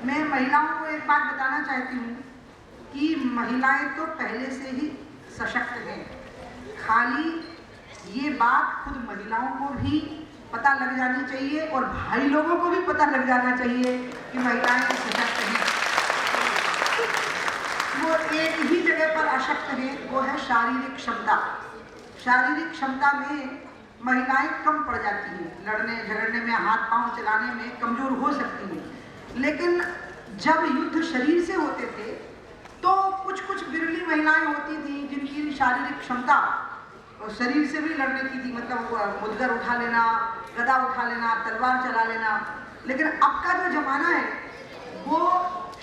मैं महिलाओं को एक बात बताना चाहती हूँ कि महिलाएं तो पहले से ही सशक्त हैं। खाली ये बात खुद महिलाओं को भी पता लग जानी चाहिए और भाई लोगों को भी पता लग जाना चाहिए कि महिलाएं सशक्त हैं। वो एक ही जगह पर अशक्त हैं, वो है शारीरिक क्षमता। शारीरिक क्षमता में महिलाएं कम पड़ जाती हैं, लड़ने झगड़ने में, हाथ पांव चलाने में कमजोर हो सकती हैं। लेकिन जब युद्ध शरीर से होते थे तो कुछ कुछ बिरली महिलाएं होती थी जिनकी शारीरिक क्षमता और शरीर से भी लड़ने की थी, मतलब मुद्गर उठा लेना, गदा उठा लेना, तलवार चला लेना। लेकिन अब का जो जमाना है वो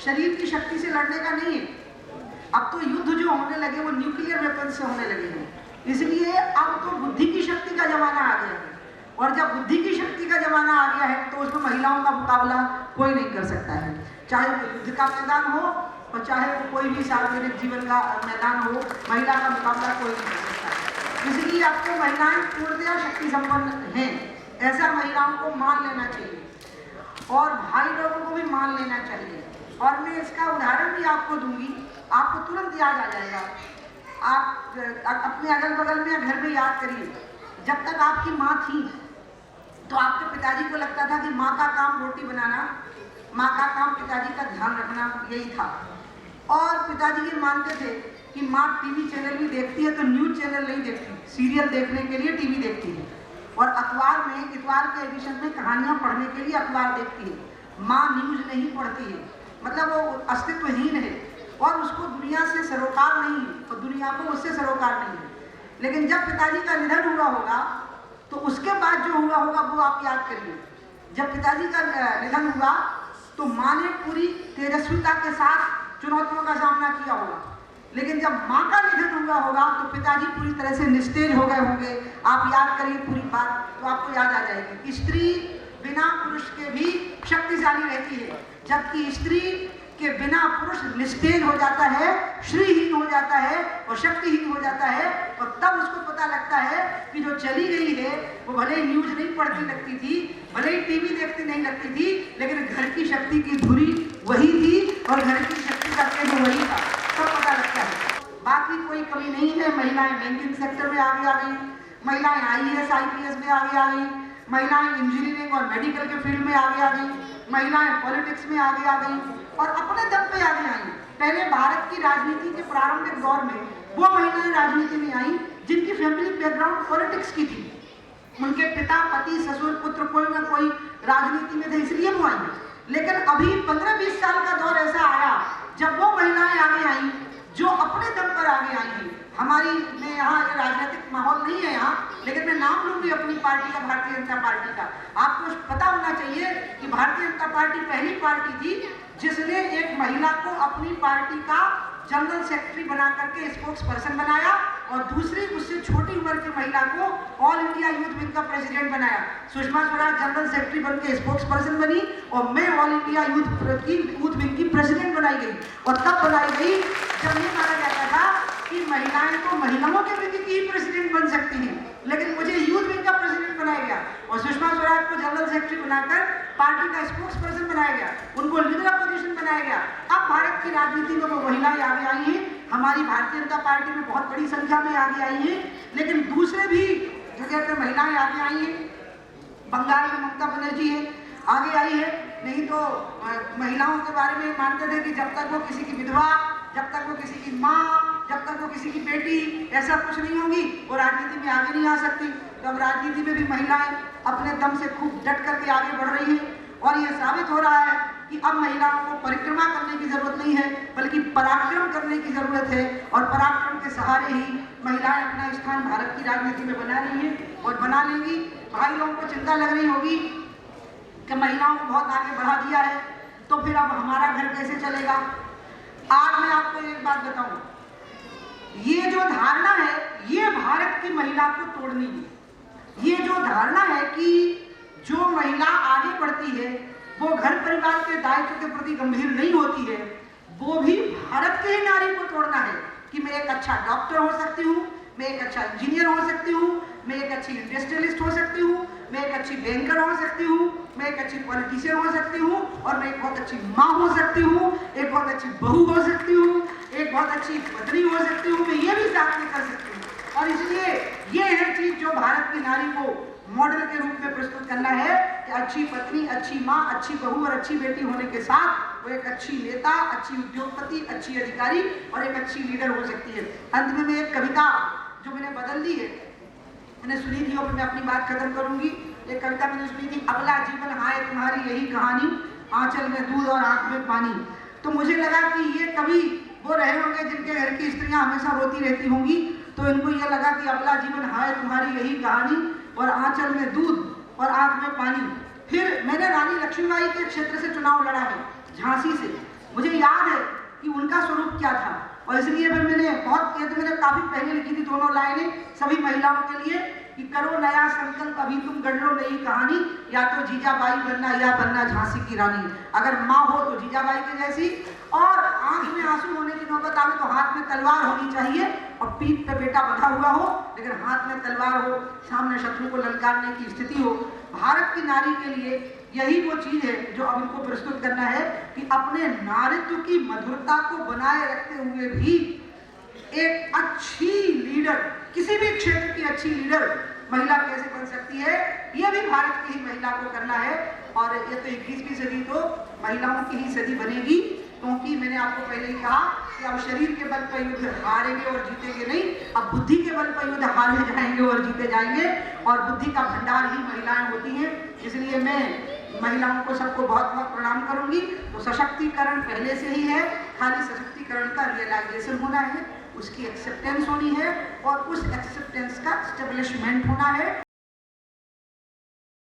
शरीर की शक्ति से लड़ने का नहीं है। अब तो युद्ध जो होने लगे वो न्यूक्लियर वेपन से होने लगे हैं, इसलिए अब तो बुद्धि की शक्ति का जमाना आ गया है। और जब बुद्धि की शक्ति का जमाना आ गया है तो उसमें महिलाओं का मुकाबला कोई नहीं कर सकता है, चाहे वो युद्ध का मैदान हो और चाहे वो कोई भी सार्वजनिक जीवन का मैदान हो, महिला का मुकाबला कोई नहीं कर सकता है। इसलिए अब तो महिलाएं पूर्णतया शक्ति संपन्न हैं, ऐसा महिलाओं को मान लेना चाहिए और भाई लोगों को भी मान लेना चाहिए। और मैं इसका उदाहरण भी आपको दूंगी, आपको तुरंत याद आ जाएगा। आप अपने अगल बगल में घर में याद करिए, जब तक आपकी माँ थी तो आपके पिताजी को लगता था कि माँ का काम रोटी बनाना, माँ का काम पिताजी का ध्यान रखना, यही था। और पिताजी ये मानते थे कि माँ टीवी चैनल भी देखती है तो न्यूज चैनल नहीं देखती, सीरियल देखने के लिए टीवी देखती है। और अखबार में इतवार के एडिशन में कहानियाँ पढ़ने के लिए अखबार देखती है। माँ न्यूज नहीं पढ़ती है, मतलब वो अस्तित्वहीन है और उसको दुनिया से सरोकार नहीं है और दुनिया को उससे सरोकार नहीं है। लेकिन जब पिताजी का निधन हुआ होगा तो उसके बाद जो हुआ होगा वो आप याद करिए। जब पिताजी का निधन हुआ तो माँ ने पूरी तेजस्विता के साथ चुनौतियों का सामना किया होगा, लेकिन जब माँ का निधन हुआ होगा तो पिताजी पूरी तरह से निस्तेज हो गए होंगे। आप याद करिए पूरी बात तो आपको याद आ जाएगी। स्त्री बिना पुरुष के भी शक्तिशाली रहती है, जबकि स्त्री के बिना पुरुष निस्तेज हो जाता है, श्रीहीन हो जाता है और शक्तिहीन हो जाता है। और तब उसको पता लगता है कि जो चली गई है वो भले ही न्यूज नहीं पढ़ती लगती थी, भले ही टीवी देखती नहीं लगती थी, लेकिन घर की शक्ति की धुरी वही थी और घर की शक्ति का केंद्र वही था, सब पता लगता है। बाकी कोई कमी नहीं है। महिलाएं बैंकिंग सेक्टर में आगे आ गई, महिलाएं IAS IPS में आगे आ गई, महिलाएं इंजीनियरिंग और मेडिकल के फील्ड में आगे आ गई, महिलाएं पॉलिटिक्स में आगे आ गई और अपने दम पे आगे आई। पहले भारत की राजनीति के प्रारंभिक दौर में वो महिलाएं राजनीति में आई जिनकी फैमिली बैकग्राउंड पॉलिटिक्स की थी, उनके पिता, पति, ससुर, पुत्र कोई ना कोई राजनीति में थे, इसलिए वो आई। लेकिन अभी 15-20 साल का दौर ऐसा आया जब वो महिलाएं आगे आई जो अपने दम पर आगे आई हैं। हमारी में यहाँ ये राजनीतिक माहौल नहीं है यहाँ, लेकिन मैं नाम लूंगी अपनी पार्टी का, भारतीय जनता पार्टी का। आपको पता होना चाहिए कि भारतीय जनता पार्टी पहली पार्टी थी जिसने एक महिला को अपनी पार्टी का जनरल सेक्रेटरी बना करके स्पोक्स पर्सन बनाया और दूसरी उससे छोटी उम्र की महिला को ऑल इंडिया यूथ विंग का प्रेसिडेंट बनाया। सुषमा स्वराज जनरल सेक्रेटरी बन के स्पोक्स पर्सन बनी और मैं ऑल इंडिया यूथ विंग की प्रेसिडेंट बनाई गई। और तब बनाई गई जब ये माना जाता था कि महिलाएं तो महिलाओं के विंग की ही प्रेसिडेंट बन सकती हैं, लेकिन मुझे यूथ विंग का प्रेसिडेंट बनाया गया और सुषमा स्वराज को जनरल सेक्रेटरी बनाकर पार्टी का स्पोक्स पर्सन बनाया गया, उनको लीडर पोजीशन बनाया गया। अब भारत की राजनीति में वो महिलाएं आगे आई हैं, हमारी भारतीय जनता पार्टी में बहुत बड़ी संख्या में आगे आई हैं, लेकिन दूसरे भी जगह पर महिलाएं आगे आई हैं। बंगाल में ममता बनर्जी है, आगे आई है। नहीं तो महिलाओं के बारे में मानते थे कि जब तक वो किसी की विधवा, जब तक वो किसी की माँ, जब तक वो किसी की बेटी, ऐसा कुछ नहीं होगी, वो राजनीति में आगे नहीं आ सकती। तो अब राजनीति में भी महिलाएं अपने दम से खूब डट करके आगे बढ़ रही हैं और ये साबित हो रहा है कि अब महिलाओं को परिक्रमा करने की जरूरत नहीं है, बल्कि पराक्रम करने की जरूरत है। और पराक्रम के सहारे ही महिलाएं अपना स्थान भारत की राजनीति में बना रही हैं और बना लेंगी। भाई लोगों को चिंता लग रही होगी कि महिलाओं को बहुत आगे बढ़ा दिया है तो फिर अब हमारा घर कैसे चलेगा। आज मैं आपको एक बात बताऊं, ये जो धारणा है ये भारत की महिला को तोड़नी है। ये जो धारणा है कि जो महिला आगे बढ़ती है वो घर परिवार के दायित्व के प्रति गंभीर नहीं होती है, वो भी भारत के ही नारी को तोड़ना है कि मैं एक अच्छा डॉक्टर हो सकती हूँ, मैं एक अच्छा इंजीनियर हो सकती हूँ, मैं एक अच्छी इंडस्ट्रियलिस्ट हो सकती हूँ, मैं एक अच्छी बैंकर हो सकती हूँ, मैं एक अच्छी पॉलिटिशियन हो सकती हूँ, और मैं एक बहुत अच्छी माँ हो सकती हूँ, एक बहुत अच्छी बहू हो सकती हूँ, एक बहुत अच्छी पत्नी हो सकती हूँ, मैं ये भी साथ में कर सकती हूँ। और इसलिए ये है चीज जो भारत की नारी को मॉडल के रूप में प्रस्तुत करना है कि अच्छी पत्नी, अच्छी माँ, अच्छी बहू और अच्छी बेटी होने के साथ वो एक अच्छी नेता, अच्छी उद्योगपति, अच्छी अधिकारी और एक अच्छी लीडर हो सकती है। अंत में मैं एक कविता जो मैंने बदल दी है, मैंने सुनी थी और मैं अपनी बात खत्म करूंगी। एक कविता मैंने सुनी थी, अबला जीवन हाय तुम्हारी यही कहानी, आंचल में दूध और आंख में पानी। तो मुझे लगा कि ये कवि वो रहे होंगे जिनके घर की स्त्रियां हमेशा रोती रहती होंगी, तो इनको ये लगा कि अबला जीवन हाय तुम्हारी यही कहानी और आंचल में दूध और आंख में पानी। फिर मैंने रानी लक्ष्मीबाई के क्षेत्र से चुनाव लड़ा है, झांसी से। मुझे याद है कि उनका स्वरूप क्या था, और इसलिए फिर मैंने मैंने काफी पहले लिखी थी दोनों लाइनें सभी महिलाओं के लिए कि करो नया संकल्प, अभी तुम गढ़ लो नई कहानी, या तो जीजाबाई बनना या बनना झांसी की रानी। अगर माँ हो तो जीजाबाई के जैसी, और आंख में आंसू होने की नौबत आवे तो हाथ में तलवार होनी चाहिए, और पीठ पे बेटा बंधा हुआ हो लेकिन हाथ में तलवार हो, सामने शत्रु को ललकारने की स्थिति हो। भारत की नारी के लिए यही वो चीज है जो अब इनको प्रस्तुत करना है कि अपने नारित्व की मधुरता को बनाए रखते हुए भी एक अच्छी लीडर, किसी भी क्षेत्र की अच्छी लीडर महिला कैसे बन सकती है, यह भी भारत की ही महिला को करना है। और ये तो 21वीं सदी तो महिलाओं की ही सदी बनेगी, क्योंकि मैंने आपको पहले ही कहा कि अब शरीर के बल पर युद्ध हारेंगे और जीतेंगे नहीं, अब बुद्धि के बल पर युद्ध हारे जाएंगे और जीते जाएंगे, और बुद्धि का भंडार ही महिलाएं होती हैं। इसलिए मैं महिलाओं को सबको बहुत बहुत प्रणाम करूंगी। तो सशक्तिकरण पहले से ही है, खाली सशक्तिकरण का रियलाइजेशन होना है, उसकी एक्सेप्टेंस होनी है, और उस एक्सेप्टेंस का स्टेब्लिशमेंट होना है,